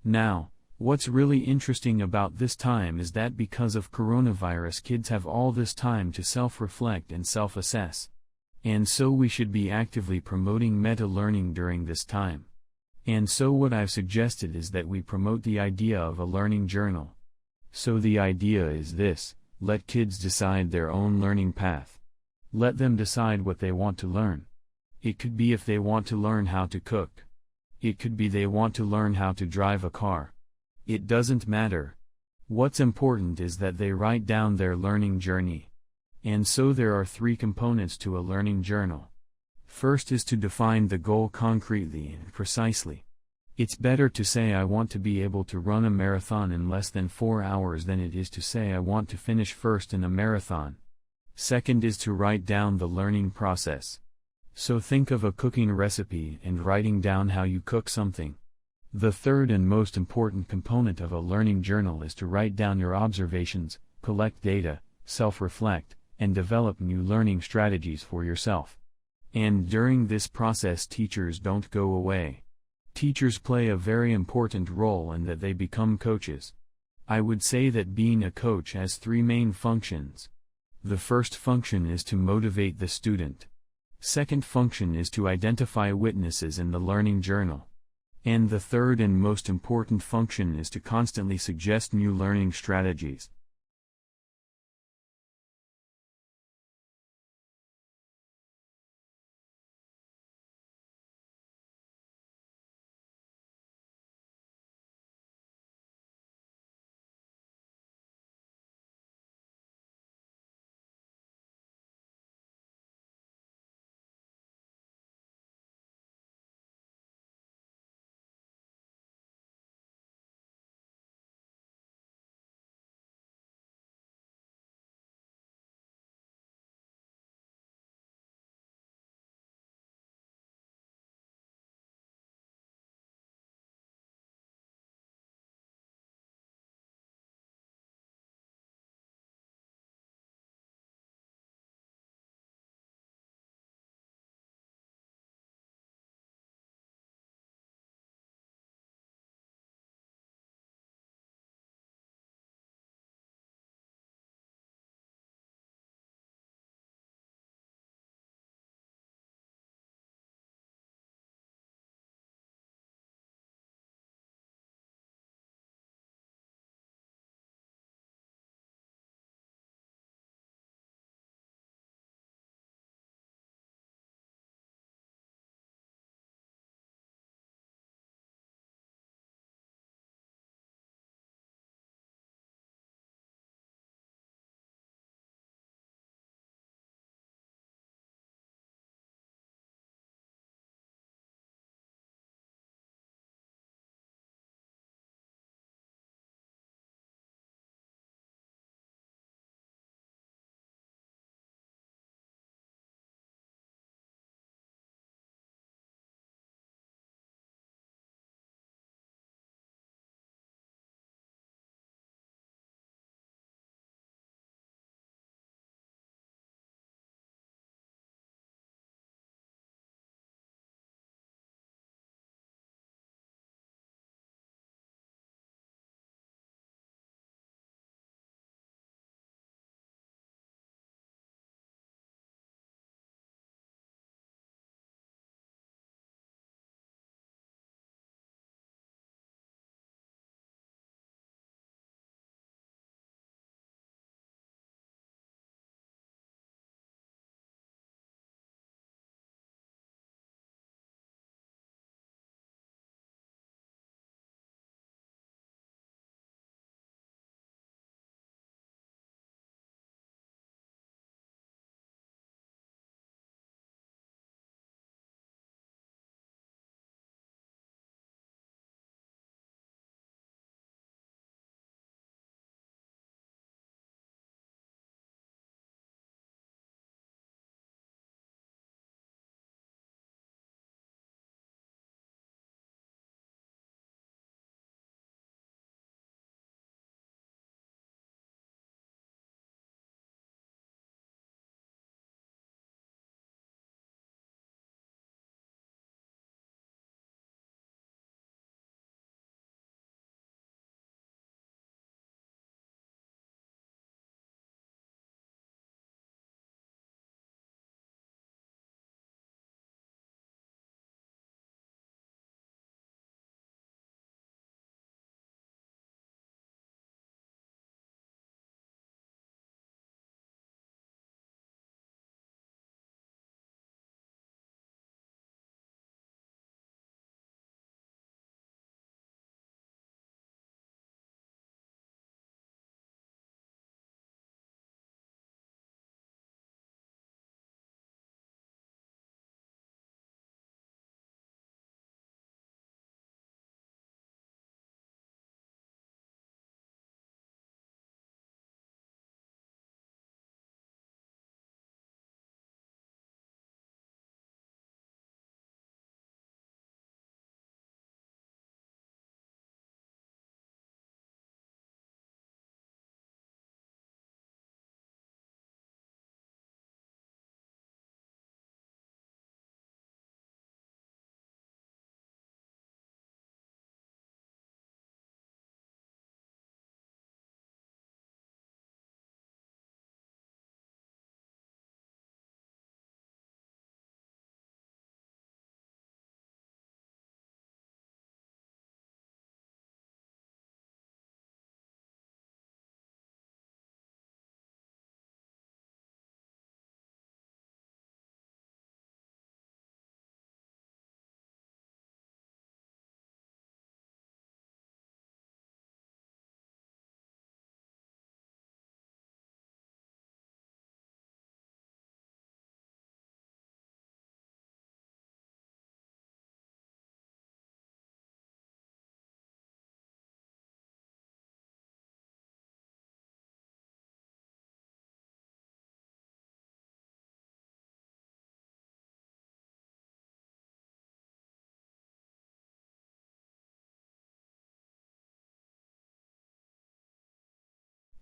Now, what's really interesting about this time is that because of coronavirus, kids have all this time to self-reflect and self-assess. And so we should be actively promoting meta-learning during this time. And so what I've suggested is that we promote the idea of a learning journal. So the idea is this: let kids decide their own learning path. Let them decide what they want to learn. It could be if they want to learn how to cook. It could be they want to learn how to drive a car. It doesn't matter. What's important is that they write down their learning journey. And so there are 3 components to a learning journal. First is to define the goal concretely and precisely. It's better to say I want to be able to run a marathon in less than 4 hours than it is to say I want to finish first in a marathon. Second is to write down the learning process. So think of a cooking recipe and writing down how you cook something. The third and most important component of a learning journal is to write down your observations, collect data, self-reflect, and develop new learning strategies for yourself. And during this process, teachers don't go away. Teachers play a very important role in that they become coaches. I would say that being a coach has 3 main functions. The first function is to motivate the student. Second function is to identify witnesses in the learning journal. And the third and most important function is to constantly suggest new learning strategies.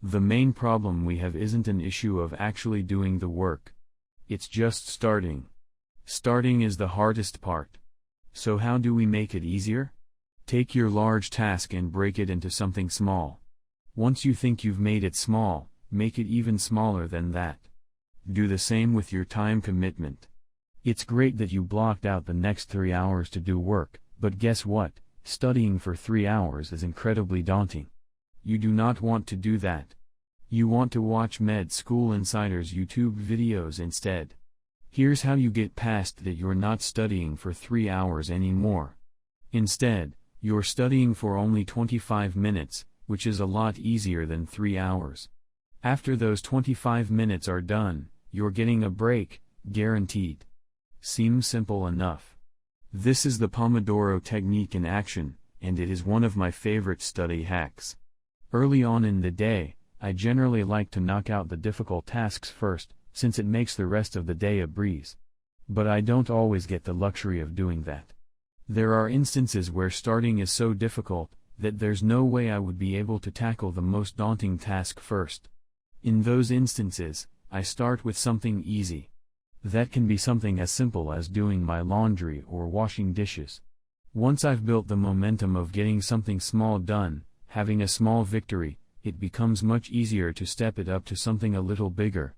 The main problem we have isn't an issue of actually doing the work. It's just starting. Starting is the hardest part. So how do we make it easier? Take your large task and break it into something small. Once you think you've made it small, make it even smaller than that. Do the same with your time commitment. It's great that you blocked out the next 3 hours to do work, but guess what? Studying for 3 hours is incredibly daunting. You do not want to do that. You want to watch Med School Insider's YouTube videos instead. Here's how you get past that: you're not studying for 3 hours anymore. Instead, you're studying for only 25 minutes, which is a lot easier than 3 hours. After those 25 minutes are done, you're getting a break, guaranteed. Seems simple enough. This is the Pomodoro technique in action, and it is one of my favorite study hacks. Early on in the day, I generally like to knock out the difficult tasks first, since it makes the rest of the day a breeze. But I don't always get the luxury of doing that. There are instances where starting is so difficult that there's no way I would be able to tackle the most daunting task first. In those instances, I start with something easy. That can be something as simple as doing my laundry or washing dishes. Once I've built the momentum of getting something small done, having a small victory, it becomes much easier to step it up to something a little bigger.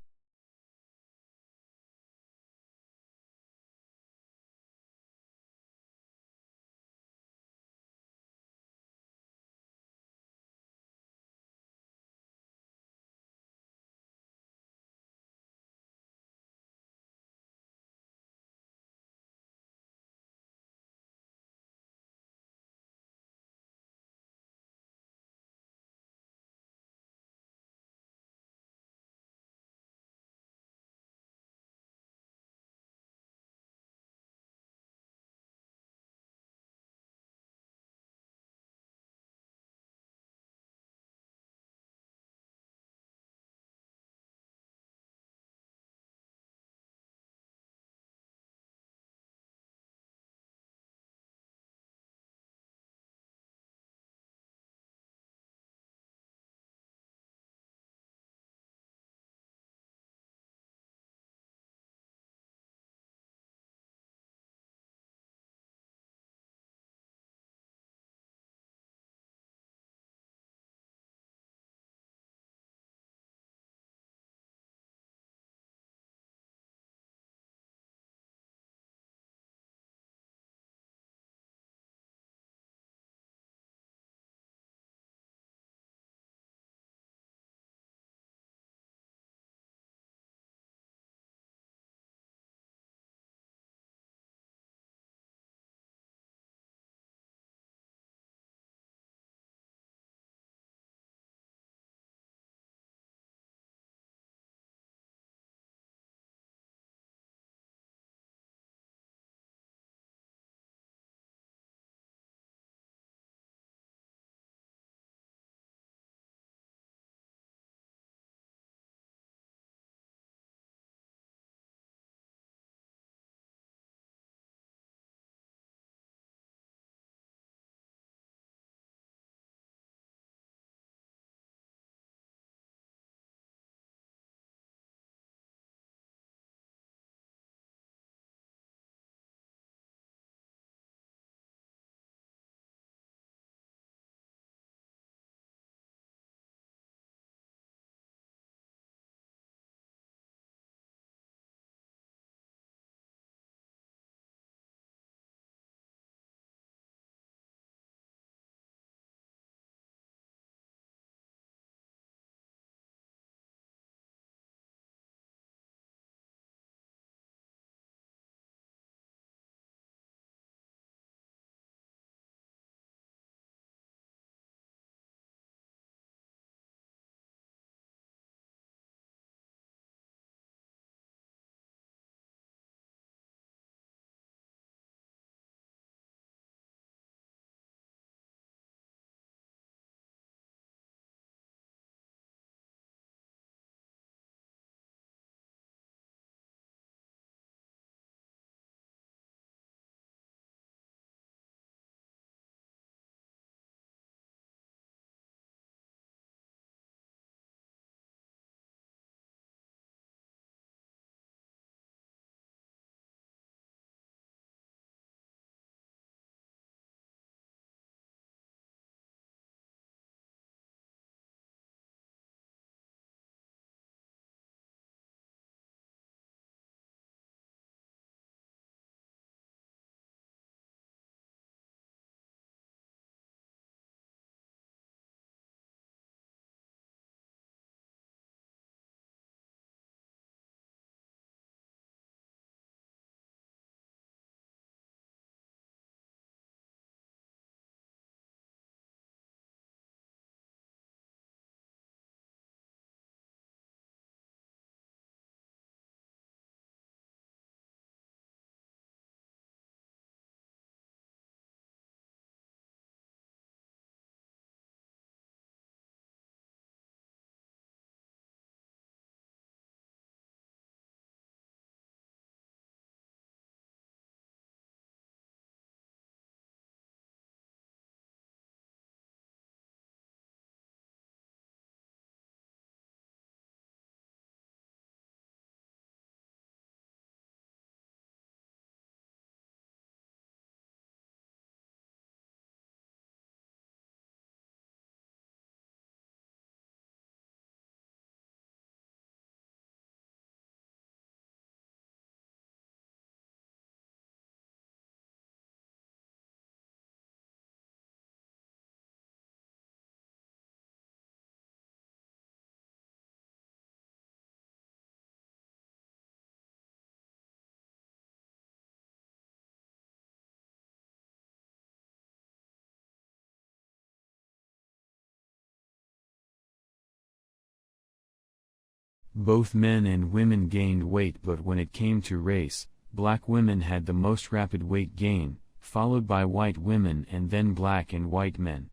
Both men and women gained weight, but when it came to race, black women had the most rapid weight gain, followed by white women and then black and white men.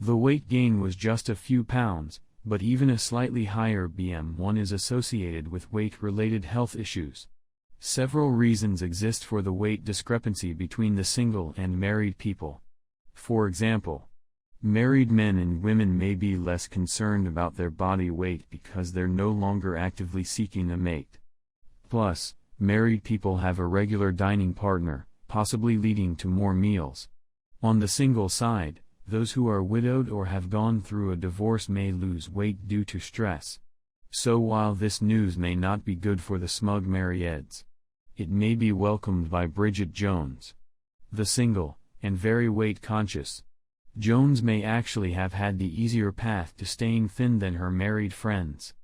The weight gain was just a few pounds, but even a slightly higher BM1 is associated with weight-related health issues. Several reasons exist for the weight discrepancy between the single and married people. For example, married men and women may be less concerned about their body weight because they're no longer actively seeking a mate. Plus, married people have a regular dining partner, possibly leading to more meals. On the single side, those who are widowed or have gone through a divorce may lose weight due to stress. So while this news may not be good for the smug Marieds, it may be welcomed by Bridget Jones. The single, and very weight-conscious, Jones may actually have had the easier path to staying thin than her married friends.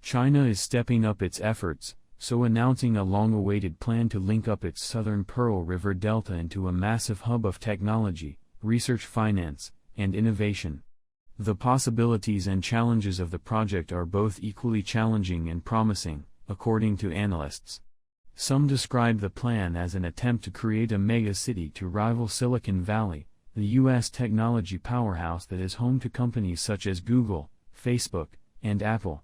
China is stepping up its efforts, so announcing a long-awaited plan to link up its southern Pearl River Delta into a massive hub of technology, research, finance, and innovation. The possibilities and challenges of the project are both equally challenging and promising, according to analysts. Some describe the plan as an attempt to create a mega-city to rival Silicon Valley, the U.S. technology powerhouse that is home to companies such as Google, Facebook, and Apple.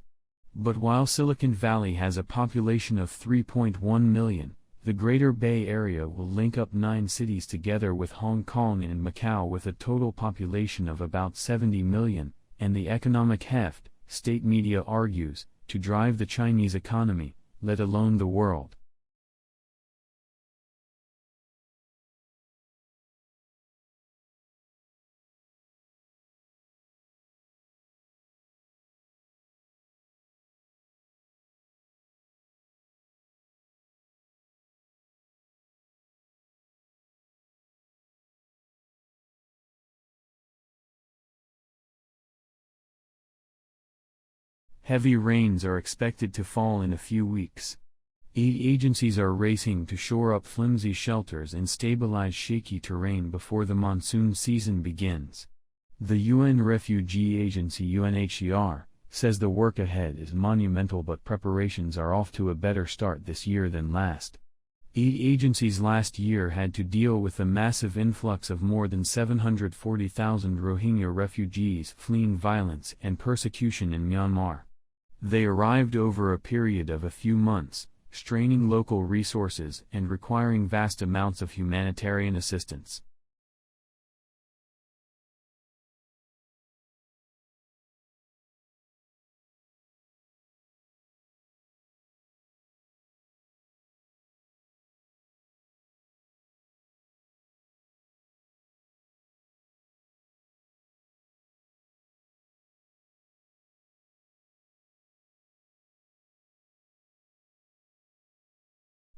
But while Silicon Valley has a population of 3.1 million, the Greater Bay Area will link up 9 cities together with Hong Kong and Macau with a total population of about 70 million, and the economic heft, state media argues, to drive the Chinese economy, let alone the world. Heavy rains are expected to fall in a few weeks. Aid agencies are racing to shore up flimsy shelters and stabilize shaky terrain before the monsoon season begins. The UN Refugee Agency UNHCR says the work ahead is monumental, but preparations are off to a better start this year than last. Aid agencies last year had to deal with the massive influx of more than 740,000 Rohingya refugees fleeing violence and persecution in Myanmar. They arrived over a period of a few months, straining local resources and requiring vast amounts of humanitarian assistance.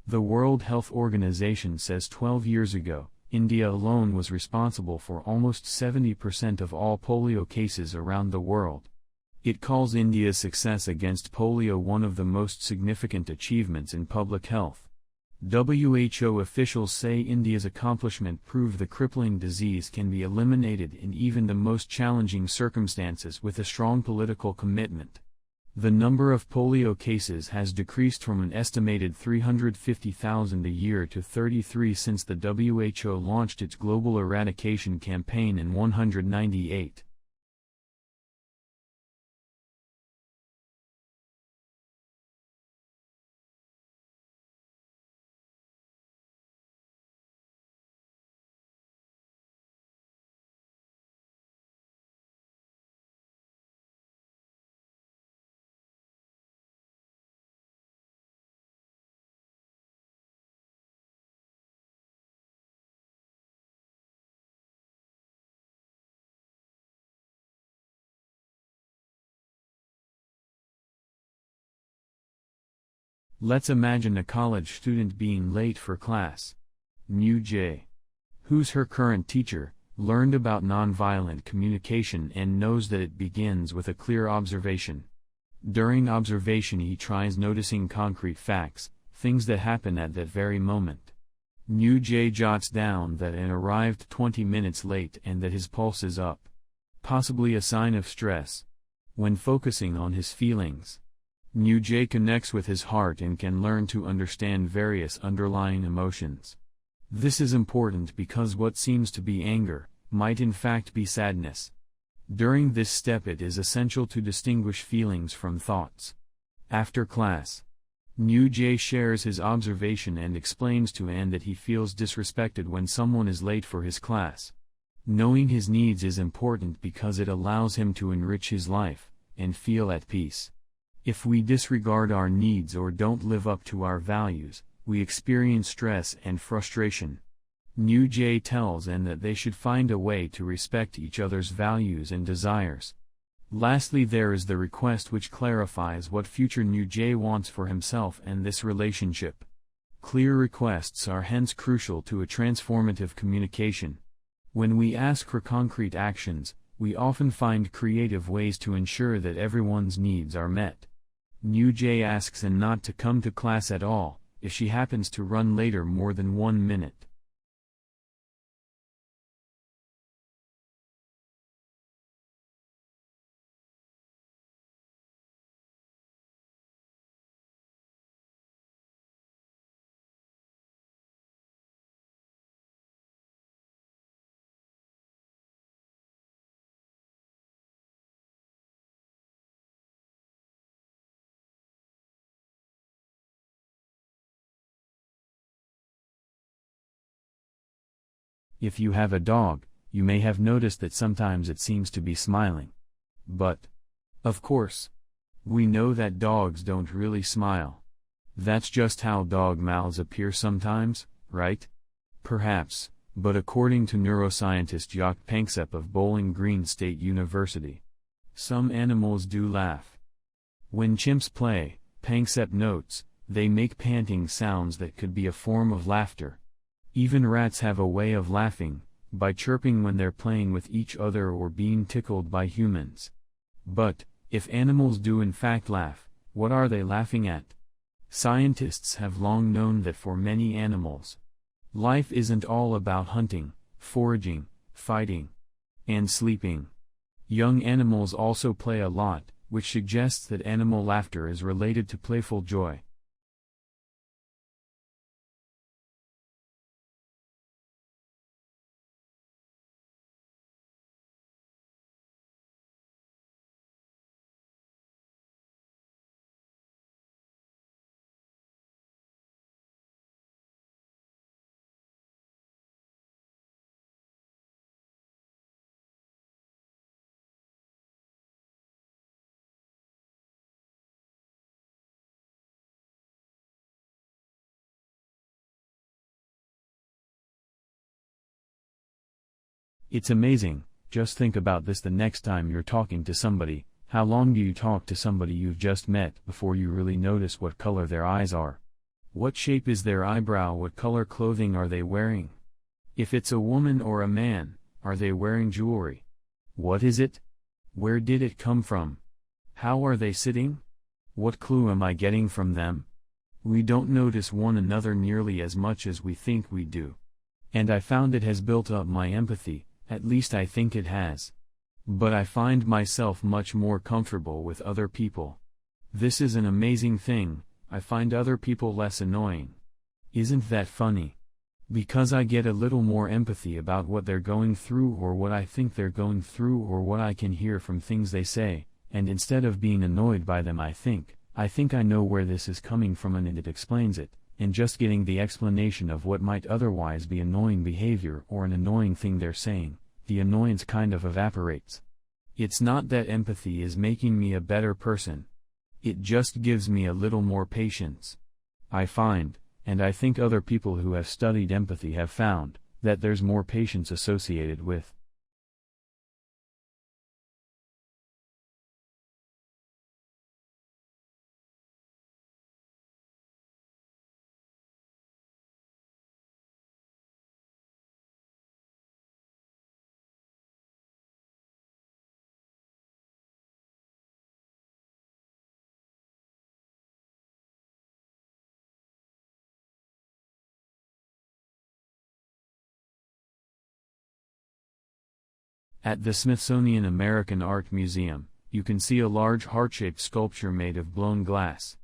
The World Health Organization says 12 years ago, India alone was responsible for almost 70% of all polio cases around the world. It calls India's success against polio one of the most significant achievements in public health. WHO officials say India's accomplishment proved the crippling disease can be eliminated in even the most challenging circumstances with a strong political commitment. The number of polio cases has decreased from an estimated 350,000 a year to 33 since the WHO launched its global eradication campaign in 1998. Let's imagine a college student being late for class. New J, who's her current teacher, learned about nonviolent communication and knows that it begins with a clear observation. During observation he tries noticing concrete facts, things that happen at that very moment. New J jots down that N arrived 20 minutes late and that his pulse is up. Possibly a sign of stress. When focusing on his feelings, New J connects with his heart and can learn to understand various underlying emotions. This is important because what seems to be anger might in fact be sadness. During this step it is essential to distinguish feelings from thoughts. After class, New J shares his observation and explains to Anne that he feels disrespected when someone is late for his class. Knowing his needs is important because it allows him to enrich his life and feel at peace. If we disregard our needs or don't live up to our values, we experience stress and frustration. New J tells Anne that they should find a way to respect each other's values and desires. Lastly, there is the request which clarifies what future New J wants for himself and this relationship. Clear requests are hence crucial to a transformative communication. When we ask for concrete actions, we often find creative ways to ensure that everyone's needs are met. New J asks Anne not to come to class at all, if she happens to run later more than 1 minute. If you have a dog, you may have noticed that sometimes it seems to be smiling. But, of course, we know that dogs don't really smile. That's just how dog mouths appear sometimes, right? Perhaps, but according to neuroscientist Jacques Panksepp of Bowling Green State University, some animals do laugh. When chimps play, Panksepp notes, they make panting sounds that could be a form of laughter. Even rats have a way of laughing, by chirping when they're playing with each other or being tickled by humans. But, if animals do in fact laugh, what are they laughing at? Scientists have long known that for many animals, life isn't all about hunting, foraging, fighting, and sleeping. Young animals also play a lot, which suggests that animal laughter is related to playful joy. It's amazing. Just think about this the next time you're talking to somebody. How long do you talk to somebody you've just met before you really notice what color their eyes are? What shape is their eyebrow? What color clothing are they wearing? If it's a woman or a man, are they wearing jewelry? What is it? Where did it come from? How are they sitting? What clue am I getting from them? We don't notice one another nearly as much as we think we do. And I found it has built up my empathy. At least I think it has. But I find myself much more comfortable with other people. This is an amazing thing. I find other people less annoying. Isn't that funny? Because I get a little more empathy about what they're going through or what I think they're going through or what I can hear from things they say, and instead of being annoyed by them I think I know where this is coming from and it explains it. And just getting the explanation of what might otherwise be annoying behavior or an annoying thing they're saying, the annoyance kind of evaporates. It's not that empathy is making me a better person. It just gives me a little more patience. I find, and I think other people who have studied empathy have found, that there's more patience associated with At the Smithsonian American Art Museum, you can see a large heart-shaped sculpture made of blown glass.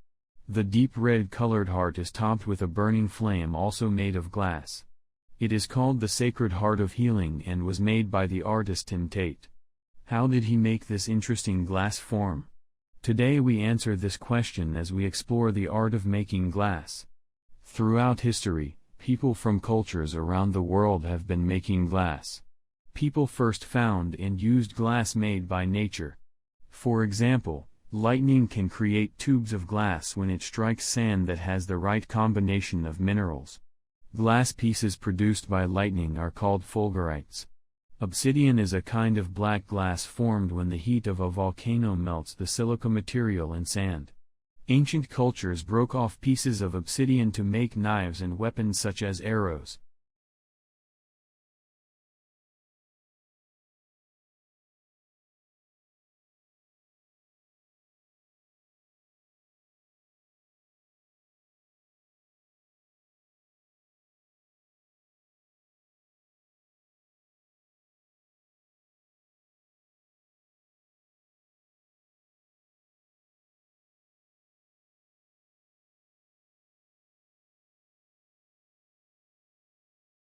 The deep red-colored heart is topped with a burning flame also made of glass. It is called the Sacred Heart of Healing and was made by the artist Tim Tate. How did he make this interesting glass form? Today we answer this question as we explore the art of making glass. Throughout history, people from cultures around the world have been making glass. People first found and used glass made by nature. For example, lightning can create tubes of glass when it strikes sand that has the right combination of minerals. Glass pieces produced by lightning are called fulgurites. Obsidian is a kind of black glass formed when the heat of a volcano melts the silica material in sand. Ancient cultures broke off pieces of obsidian to make knives and weapons such as arrows.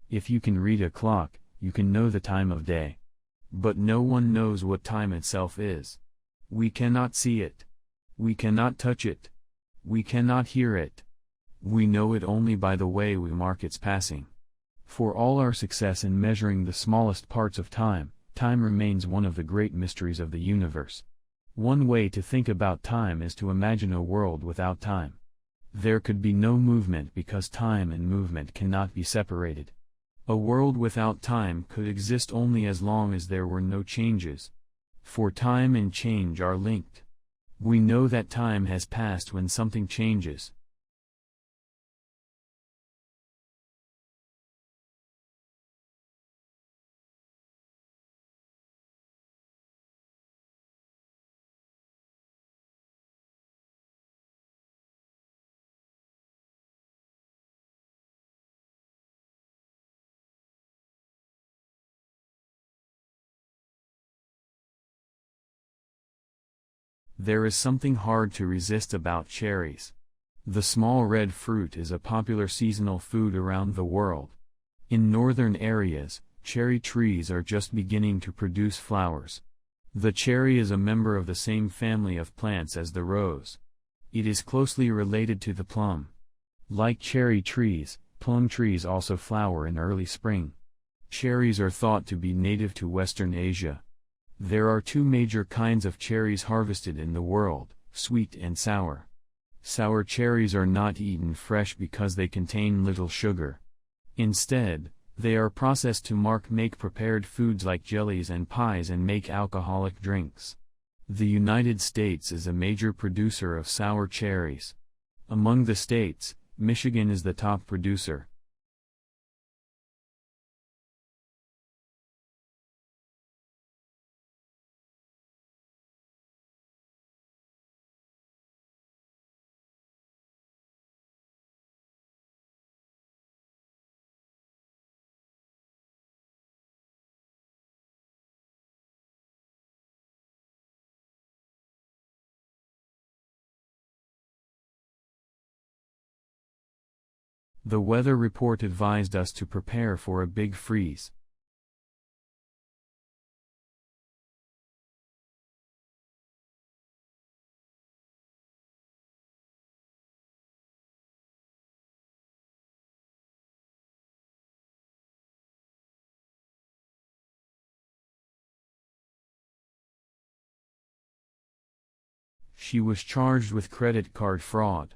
If you can read a clock, you can know the time of day. But no one knows what time itself is. We cannot see it. We cannot touch it. We cannot hear it. We know it only by the way we mark its passing. For all our success in measuring the smallest parts of time, time remains one of the great mysteries of the universe. One way to think about time is to imagine a world without time. There could be no movement because time and movement cannot be separated. A world without time could exist only as long as there were no changes. For time and change are linked. We know that time has passed when something changes. There is something hard to resist about cherries. The small red fruit is a popular seasonal food around the world. In northern areas, cherry trees are just beginning to produce flowers. The cherry is a member of the same family of plants as the rose. It is closely related to the plum. Like cherry trees, plum trees also flower in early spring. Cherries are thought to be native to Western Asia. There are two major kinds of cherries harvested in the world, sweet and sour. Sour cherries are not eaten fresh because they contain little sugar. Instead, they are processed to make prepared foods like jellies and pies and make alcoholic drinks. The United States is a major producer of sour cherries. Among the states, Michigan is the top producer. The weather report advised us to prepare for a big freeze. She was charged with credit card fraud.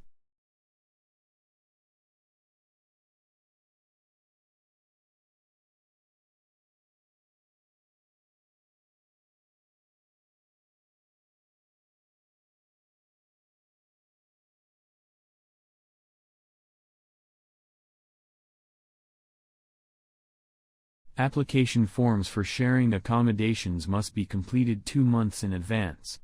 Application forms for sharing accommodations must be completed 2 months in advance.